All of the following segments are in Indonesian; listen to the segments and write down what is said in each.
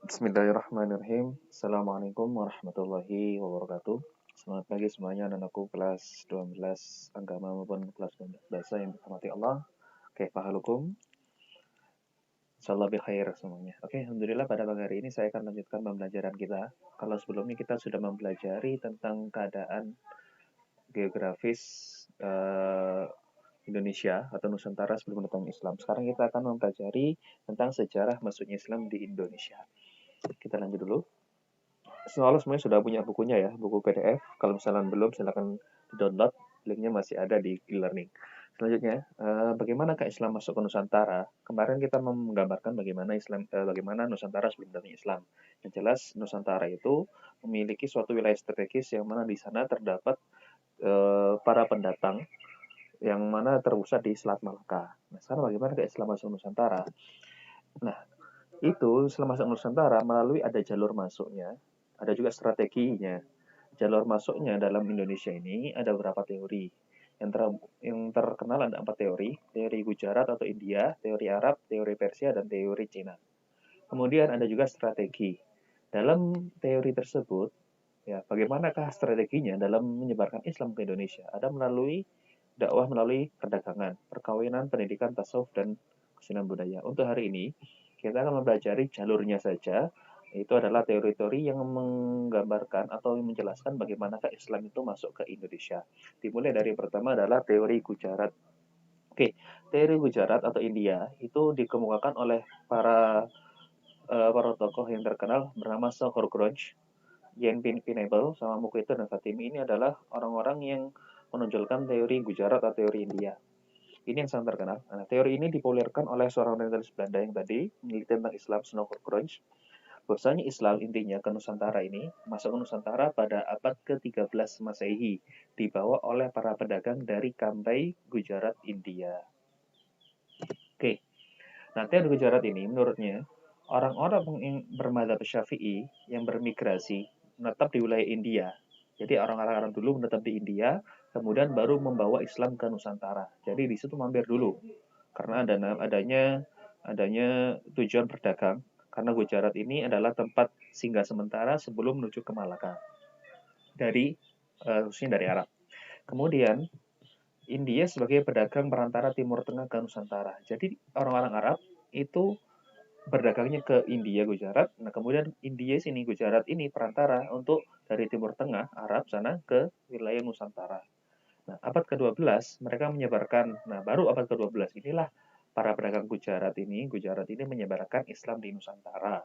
Bismillahirrahmanirrahim. Assalamualaikum warahmatullahi wabarakatuh. Selamat pagi semuanya anakku kelas 12 agama maupun kelas 12 bahasa yang dirahmati Allah. Kaifahalukum? Insyaallah bi khair semuanya. Oke, alhamdulillah pada pagi hari ini saya akan lanjutkan pembelajaran kita. Kalau sebelumnya kita sudah mempelajari tentang keadaan geografis Indonesia atau Nusantara sebelum datang Islam. Sekarang kita akan mempelajari tentang sejarah masuknya Islam di Indonesia. Kita lanjut dulu. Soalnya semuanya sudah punya bukunya ya, buku PDF. Kalau misalnya belum, silakan di-download. Linknya masih ada di e-learning. Selanjutnya, bagaimanakah Islam masuk ke Nusantara? Kemarin kita menggambarkan bagaimana Nusantara sebelum datang Islam. Yang jelas, Nusantara itu memiliki suatu wilayah strategis yang mana di sana terdapat para pendatang yang mana terpusat di Selat Malaka. Nah, sekarang bagaimana ke Islam masuk Nusantara? Nah, itu Islam masuk Nusantara melalui ada jalur masuknya, ada juga strateginya. Jalur masuknya dalam Indonesia ini ada beberapa teori. Yang terkenal ada 4 teori. Teori Gujarat atau India, teori Arab, teori Persia, dan teori Cina. Kemudian ada juga strategi. Dalam teori tersebut, ya bagaimanakah strateginya dalam menyebarkan Islam ke Indonesia? Ada melalui dakwah melalui perdagangan, perkawinan, pendidikan, tasawuf, dan kesenian budaya. Untuk hari ini, kita akan mempelajari jalurnya saja, itu adalah teori-teori yang menggambarkan atau menjelaskan bagaimanakah Islam itu masuk ke Indonesia. Dimulai dari pertama adalah teori Gujarat. Oke, teori Gujarat atau India itu dikemukakan oleh para tokoh yang terkenal bernama Sohor Grunge, Yen Pinable, sama Mukito dan Fatimi. Ini adalah orang-orang yang menonjolkan teori Gujarat atau teori India. Ini yang sangat terkenal. Nah, teori ini dipopulerkan oleh seorang orientalis Belanda yang tadi meneliti tentang Islam, Snorre Grunge. Bahwasanya Islam intinya ke Nusantara ini masuk ke Nusantara pada abad ke-13 Masehi, dibawa oleh para pedagang dari Cambay, Gujarat, India. Oke, nah teori Gujarat ini menurutnya orang-orang yang bermadzhab Syafi'i yang bermigrasi menetap di wilayah India. Jadi orang-orang Arab dulu menetap di India, kemudian baru membawa Islam ke Nusantara. Jadi di situ mampir dulu karena adanya tujuan berdagang. Karena Gujarat ini adalah tempat singgah sementara sebelum menuju ke Malaka khususnya dari Arab. Kemudian India sebagai pedagang perantara Timur Tengah ke Nusantara. Jadi orang-orang Arab itu berdagangnya ke India, Gujarat. Nah, kemudian India sini, Gujarat ini perantara untuk dari Timur Tengah, Arab sana ke wilayah Nusantara. Nah, abad ke-12 mereka menyebarkan. Nah, baru abad ke-12 inilah para pedagang Gujarat ini menyebarkan Islam di Nusantara.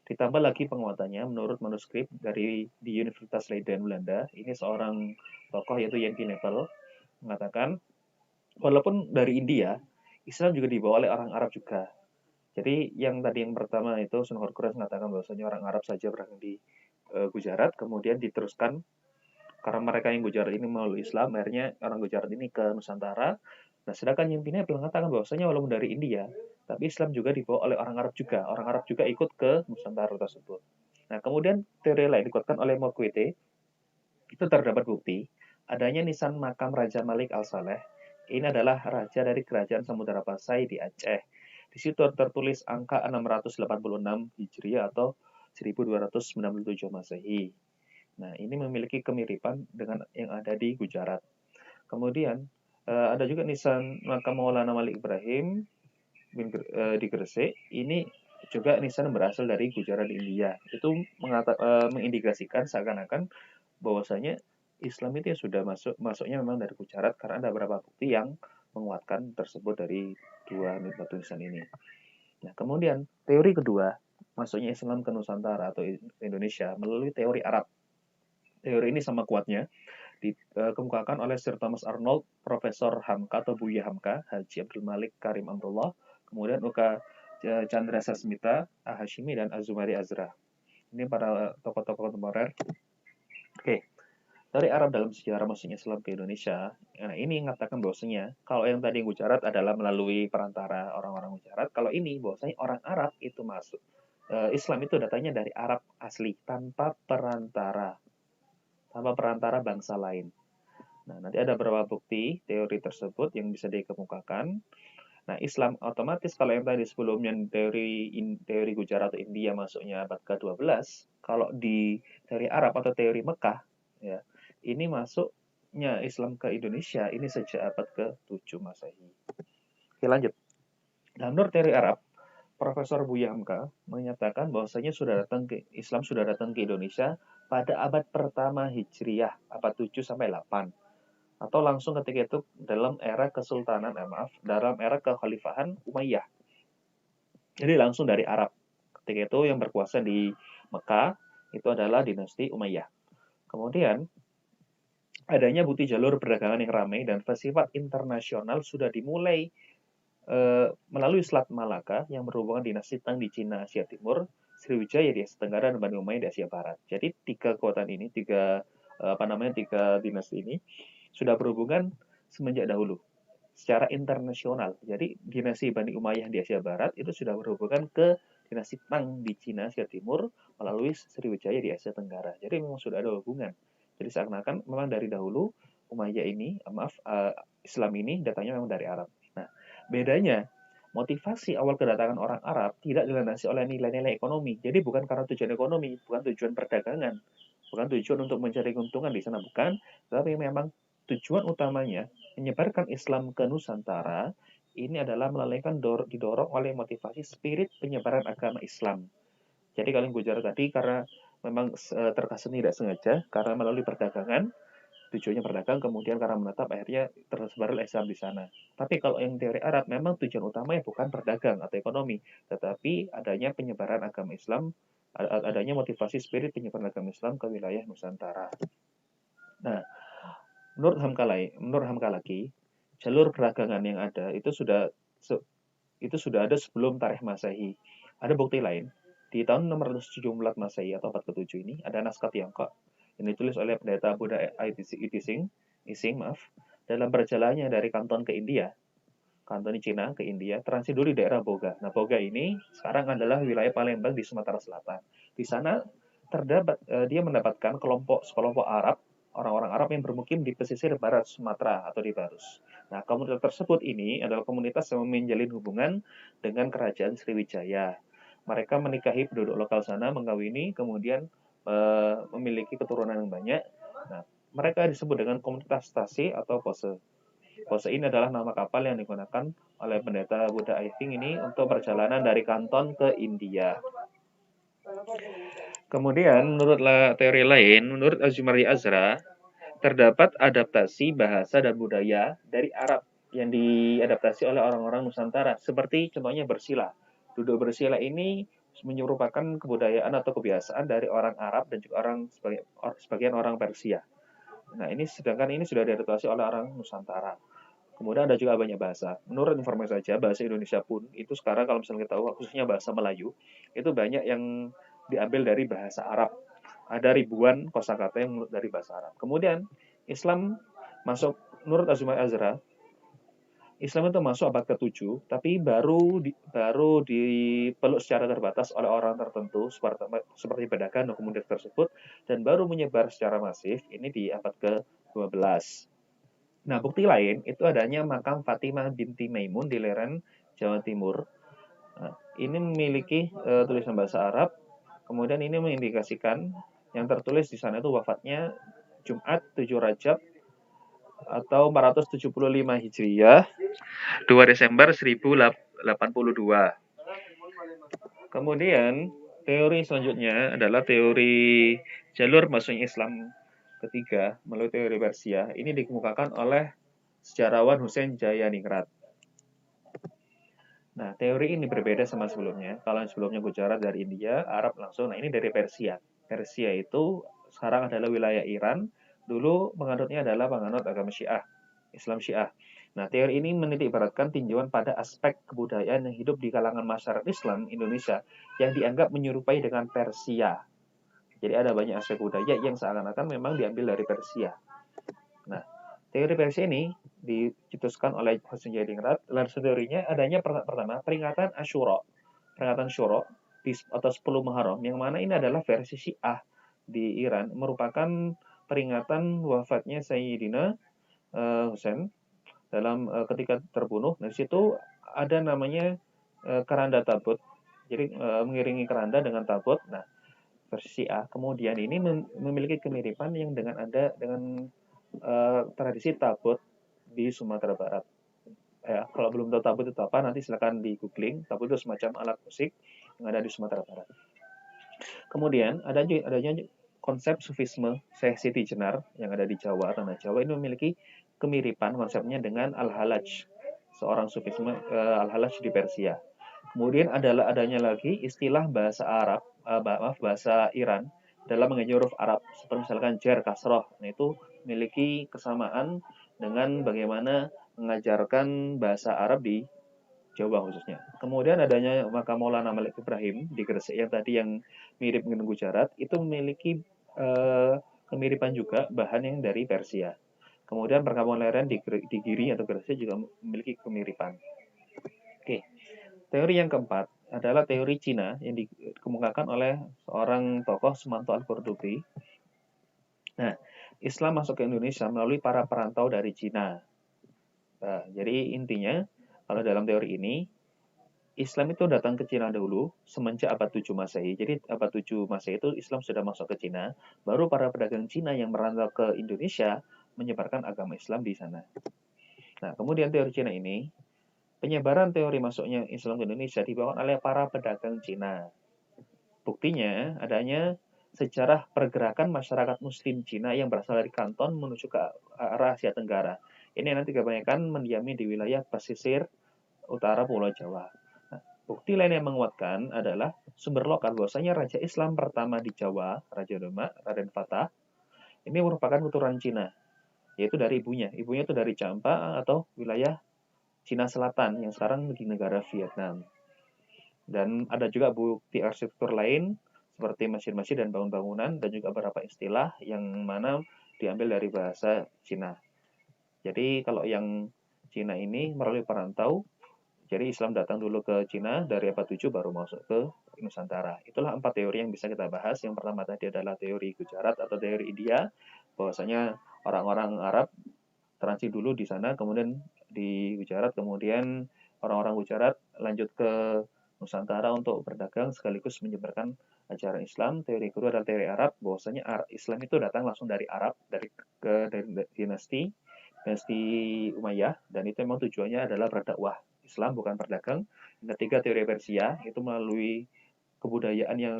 Ditambah lagi penguatannya menurut manuskrip di Universitas Leiden, Belanda. Ini seorang tokoh yaitu Yen Pinable mengatakan, walaupun dari India, Islam juga dibawa oleh orang Arab juga. Jadi yang pertama itu Sunhor Kuras mengatakan bahwasanya orang Arab saja berangkat di Gujarat, kemudian diteruskan karena mereka yang Gujarat ini melalui Islam, akhirnya orang Gujarat ini ke Nusantara. Nah, sedangkan yang Pinable mengatakan bahwasanya walaupun dari India, tapi Islam juga dibawa oleh orang Arab juga. Orang Arab juga ikut ke Nusantara tersebut. Nah, kemudian teori lain dikuatkan oleh Mokwete, itu terdapat bukti adanya nisan makam Raja Malik Al-Saleh. Ini adalah raja dari kerajaan Samudra Pasai di Aceh. Di situ tertulis angka 686 Hijriah atau 1297 Masehi. Nah, ini memiliki kemiripan dengan yang ada di Gujarat. Kemudian ada juga nisan makam Maulana Malik Ibrahim di Gresik. Ini juga nisan berasal dari Gujarat India. Itu mengindikasikan seakan-akan bahwasanya Islam itu ya sudah masuknya memang dari Gujarat karena ada beberapa bukti yang menguatkan tersebut dari dua batu nisan ini. Nah, kemudian teori kedua masuknya Islam ke Nusantara atau Indonesia melalui teori Arab. Teori ini sama kuatnya dikemukakan oleh Sir Thomas Arnold, Profesor Hamka atau Buya Hamka, Haji Abdul Malik Karim Amrullah, kemudian Uka Chandra Sasmita, Hashimi, dan Azumari Azra. Ini para tokoh-tokoh kontemporer. Oke, dari Arab dalam sejarah masuknya Islam ke Indonesia, nah ini mengatakan bahwasanya kalau yang tadi Gujarat adalah melalui perantara orang-orang Gujarat, kalau ini bahwasanya orang Arab itu masuk. Islam itu datangnya dari Arab asli tanpa perantara bangsa lain. Nah, nanti ada beberapa bukti teori tersebut yang bisa dikemukakan. Nah, Islam otomatis kalau yang tadi sebelumnya teori Gujarat atau India masuknya abad ke-12, kalau di teori Arab atau teori Mekah, ya, ini masuknya Islam ke Indonesia ini sejak abad ke-7 Masehi. Oke, lanjut. Nah, menurut teori Arab, Profesor Buya Hamka menyatakan bahwasanya Islam sudah datang ke Indonesia pada abad pertama Hijriyah, abad 7 sampai 8, atau langsung ketika itu dalam era kesultanan, dalam era kekhalifahan Umayyah. Jadi langsung dari Arab. Ketika itu yang berkuasa di Mekah itu adalah dinasti Umayyah. Kemudian adanya bukti jalur perdagangan yang ramai dan bersifat internasional sudah dimulai melalui Selat Malaka yang berhubungan dinasti Tang di Cina Asia Timur, Sriwijaya di Asia Tenggara, dan Bani Umayyah di Asia Barat. Jadi tiga dinasti ini sudah berhubungan semenjak dahulu secara internasional. Jadi dinasti Bani Umayyah di Asia Barat itu sudah berhubungan ke dinasti Tang di Cina Asia Timur melalui Sriwijaya di Asia Tenggara. Jadi memang sudah ada hubungan. Jadi seakan-akan memang dari dahulu Islam ini datangnya memang dari Arab. Nah, bedanya motivasi awal kedatangan orang Arab tidak dilandasi oleh nilai-nilai ekonomi. Jadi bukan karena tujuan ekonomi, bukan tujuan perdagangan, bukan tujuan untuk mencari keuntungan di sana, bukan, tapi memang tujuan utamanya menyebarkan Islam ke Nusantara ini adalah didorong oleh motivasi spirit penyebaran agama Islam. Jadi kalau yang Gujarat tadi karena memang terkesan tidak sengaja karena melalui perdagangan, tujuannya berdagang, kemudian karena menetap akhirnya tersebarlah Islam di sana. Tapi kalau yang teori Arab memang tujuan utamanya bukan berdagang atau ekonomi, tetapi adanya penyebaran agama Islam, adanya motivasi spirit penyebaran agama Islam ke wilayah Nusantara. Nah, menurut Hamka lagi, jalur perdagangan yang ada itu sudah ada sebelum tarikh Masehi. Ada bukti lain. Di tahun 674 Masehi atau abad ke-7 ini ada naskah Tiongkok yang ditulis oleh pendeta Buddha Ising, dalam perjalanannya dari Kanton ke India, Kanton Cina ke India, transit dulu di daerah Boga. Nah, Boga ini sekarang adalah wilayah Palembang di Sumatera Selatan. Di sana dia mendapatkan sekelompok Arab, orang-orang Arab yang bermukim di pesisir barat Sumatera atau di Barus. Nah, komunitas tersebut ini adalah komunitas yang menjalin hubungan dengan kerajaan Sriwijaya. Mereka menikahi penduduk lokal sana, mengawini, kemudian memiliki keturunan yang banyak. Nah, mereka disebut dengan komunitas Tasi atau Pose. Pose ini adalah nama kapal yang digunakan oleh pendeta Buddha Ising ini untuk perjalanan dari Kanton ke India. Kemudian, menurut teori lain, menurut Azumari Azra, terdapat adaptasi bahasa dan budaya dari Arab yang diadaptasi oleh orang-orang Nusantara, seperti contohnya bersila. Duduk bersila ini merupakan kebudayaan atau kebiasaan dari orang Arab dan juga sebagian orang Persia. Nah, sedangkan ini sudah diadaptasi oleh orang Nusantara. Kemudian ada juga banyak bahasa. Menurut informasi saja, bahasa Indonesia pun itu sekarang kalau misalnya kita tahu, khususnya bahasa Melayu, itu banyak yang diambil dari bahasa Arab. Ada ribuan kosakata yang dari bahasa Arab. Kemudian Islam masuk, menurut Azumari Azra, Islam itu masuk abad ke-7, tapi baru dipeluk secara terbatas oleh orang tertentu seperti pedagang dan komunitas tersebut, dan baru menyebar secara masif ini di abad ke-12. Nah, bukti lain itu adanya makam Fatimah binti Maimun di lereng Jawa Timur. Nah, ini memiliki tulisan bahasa Arab. Kemudian ini mengindikasikan yang tertulis di sana itu wafatnya Jumat 7 Rajab atau 475 Hijriyah, 2 Desember 1082. Kemudian teori selanjutnya adalah teori jalur masuknya Islam ketiga melalui teori Persia. Ini dikemukakan oleh sejarawan Hussein Jayaningrat. Nah, teori ini berbeda sama sebelumnya. Kalau yang sebelumnya Gujarat dari India, Arab langsung. Nah, ini dari Persia. Persia itu sekarang adalah wilayah Iran. Dulu penganutnya adalah penganut agama Syiah, Islam Syiah. Nah, teori ini menitik beratkan tinjauan pada aspek kebudayaan yang hidup di kalangan masyarakat Islam Indonesia yang dianggap menyerupai dengan Persia. Jadi ada banyak aspek budaya yang seakan-akan memang diambil dari Persia. Nah, teori Persia ini dicetuskan oleh Hussein Jayaningrat. Dalam teorinya adanya pertama peringatan Asyura, peringatan Syuro atau 10 Muharram, yang mana ini adalah versi Syiah di Iran, merupakan peringatan wafatnya Sayyidina Husain dalam ketika terbunuh. Nah, di situ ada namanya keranda tabut. Jadi mengiringi keranda dengan tabut. Nah, versi A. Kemudian ini memiliki kemiripan yang dengan tradisi tabut di Sumatera Barat. Ya, kalau belum tahu tabut itu apa, nanti silakan di googling. Tabut itu semacam alat musik yang ada di Sumatera Barat. Kemudian adanya konsep sufisme Syekh Siti Jenar yang ada di Jawa, tanah Jawa ini memiliki kemiripan konsepnya dengan Al-Halaj, seorang sufisme Al-Halaj di Persia. Kemudian adanya lagi istilah bahasa Arab, bahasa Iran dalam mengenai huruf Arab, seperti misalkan jar, kasroh. Nah, itu memiliki kesamaan dengan bagaimana mengajarkan bahasa Arab di Jawa khususnya. Kemudian adanya makam Maulana Malik Ibrahim di Gresik yang tadi yang mirip dengan Gujarat, itu memiliki kemiripan juga bahan yang dari Persia. Kemudian perkampungan lereng di Giri atau Gresik juga memiliki kemiripan. Oke. Teori yang keempat adalah teori Cina yang dikemukakan oleh seorang tokoh Sumanto Al-Qurtubi. Nah, Islam masuk ke Indonesia melalui para perantau dari Cina. Nah, jadi intinya, kalau dalam teori ini, Islam itu datang ke Cina dahulu semenjak abad 7 Masehi. Jadi abad 7 Masehi itu Islam sudah masuk ke Cina, baru para pedagang Cina yang merantau ke Indonesia menyebarkan agama Islam di sana. Nah, kemudian teori Cina ini, penyebaran teori masuknya Islam ke Indonesia dibawa oleh para pedagang Cina. Buktinya adanya sejarah pergerakan masyarakat Muslim Cina yang berasal dari Kanton menuju ke arah Asia Tenggara. Ini nanti kebanyakan mendiami di wilayah pesisir utara Pulau Jawa. Nah, bukti lain yang menguatkan adalah sumber lokal bahwasanya Raja Islam pertama di Jawa, Raja Demak, Raden Fatah, ini merupakan keturunan Cina, yaitu dari ibunya. Ibunya itu dari Champa atau wilayah Cina Selatan yang sekarang di negara Vietnam. Dan ada juga bukti arsitektur lain seperti masjid-masjid dan bangunan-bangunan dan juga beberapa istilah yang mana diambil dari bahasa Cina. Jadi kalau yang Cina ini melalui perantau, jadi Islam datang dulu ke Cina dari abad 7 baru masuk ke Nusantara. Itulah 4 teori yang bisa kita bahas. Yang pertama tadi adalah teori Gujarat atau teori India, bahwasanya orang-orang Arab transit dulu di sana, kemudian di Gujarat, kemudian orang-orang Gujarat lanjut ke Nusantara untuk berdagang sekaligus menyebarkan ajaran Islam. Teori kedua adalah teori Arab, bahwasanya Islam itu datang langsung dari Arab, dari dinasti Umayyah, dan itu memang tujuannya adalah berdakwah Islam, bukan berdagang. Yang ketiga teori Persia, itu melalui kebudayaan yang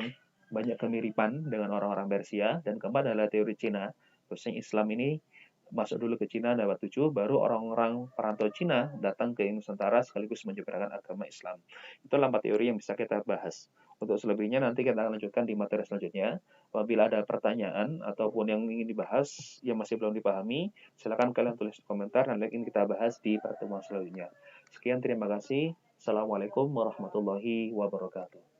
banyak kemiripan dengan orang-orang Persia. Dan keempat adalah teori Cina, bahwasanya Islam ini masuk dulu ke Cina abad 7, baru orang-orang perantau Cina datang ke Nusantara sekaligus menyebarkan agama Islam. Itulah 4 teori yang bisa kita bahas. Untuk selebihnya nanti kita akan lanjutkan di materi selanjutnya. Apabila ada pertanyaan ataupun yang ingin dibahas yang masih belum dipahami, silakan kalian tulis di komentar dan ingin kita bahas di pertemuan selanjutnya. Sekian, terima kasih. Assalamualaikum warahmatullahi wabarakatuh.